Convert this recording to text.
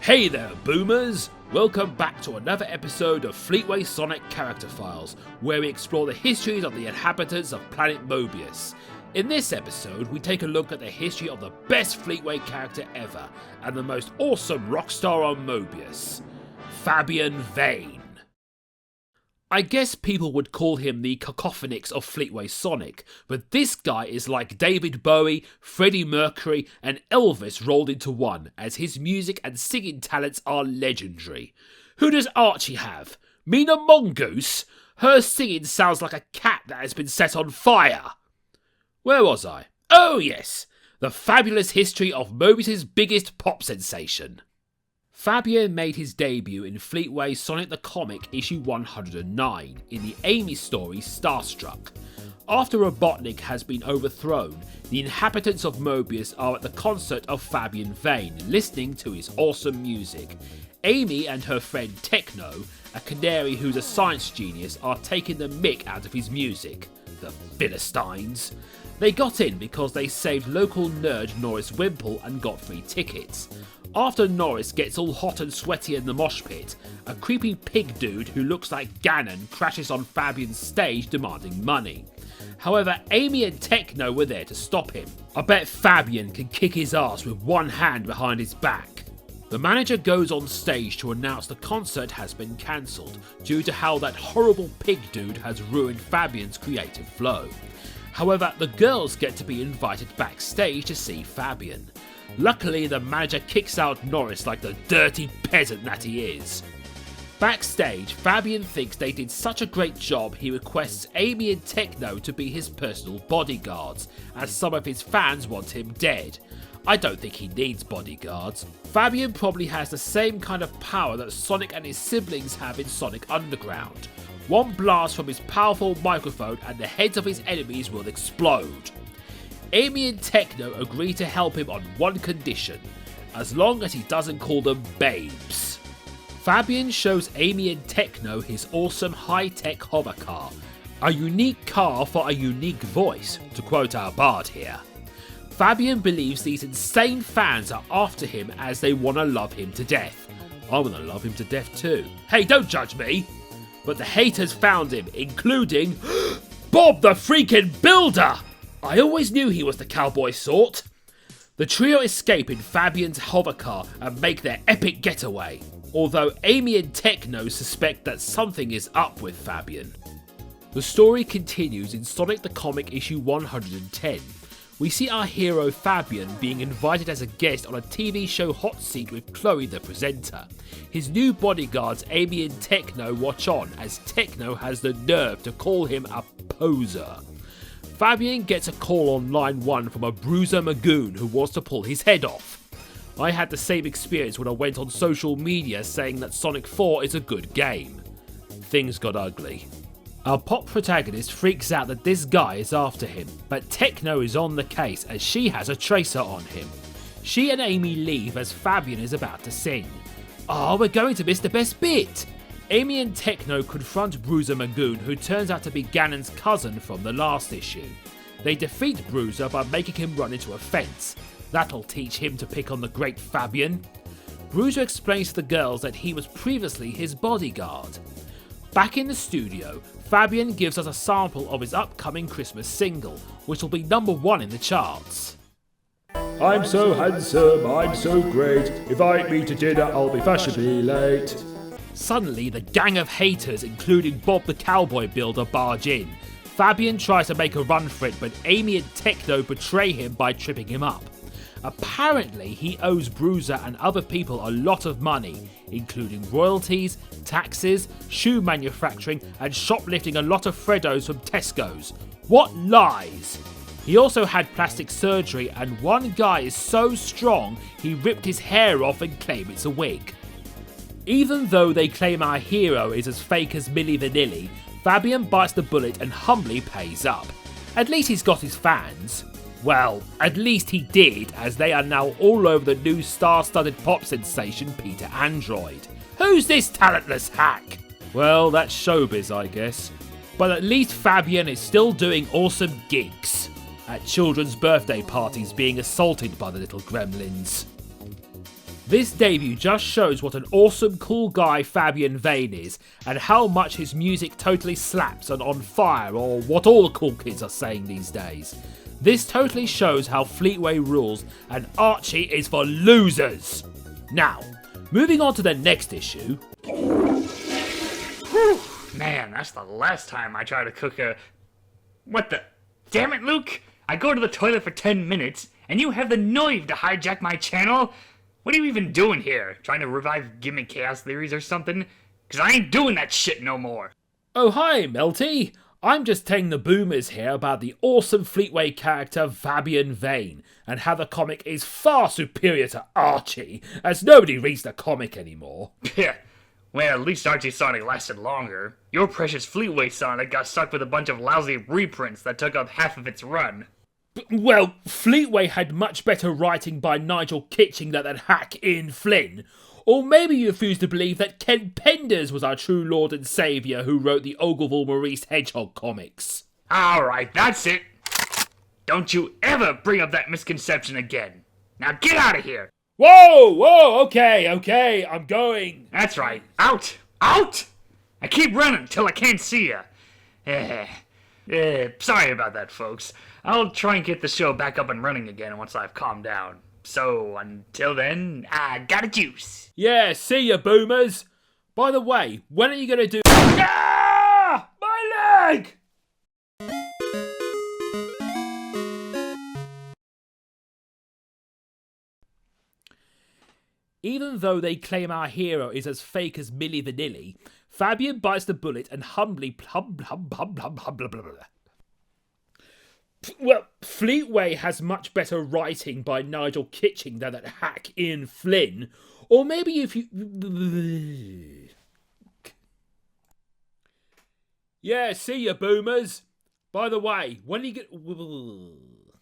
Hey there, boomers! Welcome back to another episode of Fleetway Sonic Character Files, where we explore the histories of the inhabitants of planet Mobius. In this episode, we take a look at the history of the best Fleetway character ever, and the most awesome rock star on Mobius, Fabian Vane. I guess people would call him the Cacophonix of Fleetway Sonic, but this guy is like David Bowie, Freddie Mercury and Elvis rolled into one, as his music and singing talents are legendary. Who does Archie have? Mina Mongoose? Her singing sounds like a cat that has been set on fire. Where was I? Oh yes, the fabulous history of Mobius' biggest pop sensation. Fabian made his debut in Fleetway Sonic the Comic issue 109 in the Amy story Starstruck. After Robotnik has been overthrown, the inhabitants of Mobius are at the concert of Fabian Vain, listening to his awesome music. Amy and her friend Techno, a canary who's a science genius, are taking the mick out of his music. The Philistines. They got in because they saved local nerd Norris Wimple and got free tickets. After Norris gets all hot and sweaty in the mosh pit, a creepy pig dude who looks like Ganon crashes on Fabian's stage demanding money. However, Amy and Techno were there to stop him. I bet Fabian can kick his ass with one hand behind his back. The manager goes on stage to announce the concert has been cancelled due to how that horrible pig dude has ruined Fabian's creative flow. However, the girls get to be invited backstage to see Fabian. Luckily, the manager kicks out Norris like the dirty peasant that he is. Backstage, Fabian thinks they did such a great job he requests Amy and Techno to be his personal bodyguards, as some of his fans want him dead. I don't think he needs bodyguards. Fabian probably has the same kind of power that Sonic and his siblings have in Sonic Underground. One blast from his powerful microphone and the heads of his enemies will explode. Amy and Techno agree to help him on one condition, as long as he doesn't call them babes. Fabian shows Amy and Techno his awesome high-tech hover car, a unique car for a unique voice, to quote our bard here. Fabian believes these insane fans are after him as they want to love him to death. I want to love him to death too. Hey, don't judge me! But the haters found him, including Bob the freaking Builder! I always knew he was the cowboy sort. The trio escape in Fabian's hovercar and make their epic getaway, although Amy and Techno suspect that something is up with Fabian. The story continues in Sonic the Comic issue 110. We see our hero Fabian being invited as a guest on a TV show hot seat with Chloe the presenter. His new bodyguards Amy and Techno watch on as Techno has the nerve to call him a poser. Fabian gets a call on line 1 from a bruiser Magoon who wants to pull his head off. I had the same experience when I went on social media saying that Sonic 4 is a good game. Things got ugly. Our pop protagonist freaks out that this guy is after him, but Techno is on the case as she has a tracer on him. She and Amy leave as Fabian is about to sing. Oh, we're going to miss the best bit! Amy and Techno confront Bruiser Magoon, who turns out to be Ganon's cousin from the last issue. They defeat Bruiser by making him run into a fence. That'll teach him to pick on the great Fabian. Bruiser explains to the girls that he was previously his bodyguard. Back in the studio, Fabian gives us a sample of his upcoming Christmas single, which will be number 1 in the charts. I'm so handsome, I'm so great, invite me to dinner, I'll be fashionably late. Suddenly, the gang of haters, including Bob the Cowboy Builder, barge in. Fabian tries to make a run for it, but Amy and Techno betray him by tripping him up. Apparently, he owes Bruiser and other people a lot of money, including royalties, taxes, shoe manufacturing, and shoplifting a lot of Freddos from Tesco's. What lies! He also had plastic surgery, and one guy is so strong he ripped his hair off and claimed it's a wig. Even though they claim our hero is as fake as Milli Vanilli, Fabian bites the bullet and humbly pays up. At least he's got his fans. Well, at least he did, as they are now all over the new star-studded pop sensation Peter Android. Who's this talentless hack? Well, that's showbiz, I guess. But at least Fabian is still doing awesome gigs at children's birthday parties being assaulted by the little gremlins. This debut just shows what an awesome cool guy Fabian Vane is, and how much his music totally slaps and on fire, or what all the cool kids are saying these days. This totally shows how Fleetway rules and Archie is for losers. Now, moving on to the next issue. Whew, man, that's the last time I try to cook a... What the... Damn it, Luke! I go to the toilet for 10 minutes, and you have the nerve to hijack my channel? What are you even doing here? Trying to revive Gimmick Chaos Theories or something? Cause I ain't doing that shit no more. Oh hi, Melty. I'm just telling the boomers here about the awesome Fleetway character Fabian Vain, and how the comic is far superior to Archie, as nobody reads the comic anymore. Yeah, well, at least Archie Sonic lasted longer. Your precious Fleetway Sonic got stuck with a bunch of lousy reprints that took up half of its run. Well, Fleetway had much better writing by Nigel Kitching than Hack Ian Flynn. Or maybe you refuse to believe that Ken Penders was our true lord and saviour who wrote the Ogilvy Maurice Hedgehog comics. Alright, that's it. Don't you ever bring up that misconception again. Now get out of here. Whoa, okay, I'm going. That's right, out! I keep running till I can't see ya. Sorry about that, folks. I'll try and get the show back up and running again once I've calmed down. So, until then, I got a juice. Yeah, see ya, boomers. By the way, when are you gonna do... Ah! My leg! Even though they claim our hero is as fake as Milli Vanilli, Fabian bites the bullet and humbly Well, Fleetway has much better writing by Nigel Kitching than that hack Ian Flynn. Or maybe if you... Yeah, see ya, boomers. By the way, when you get...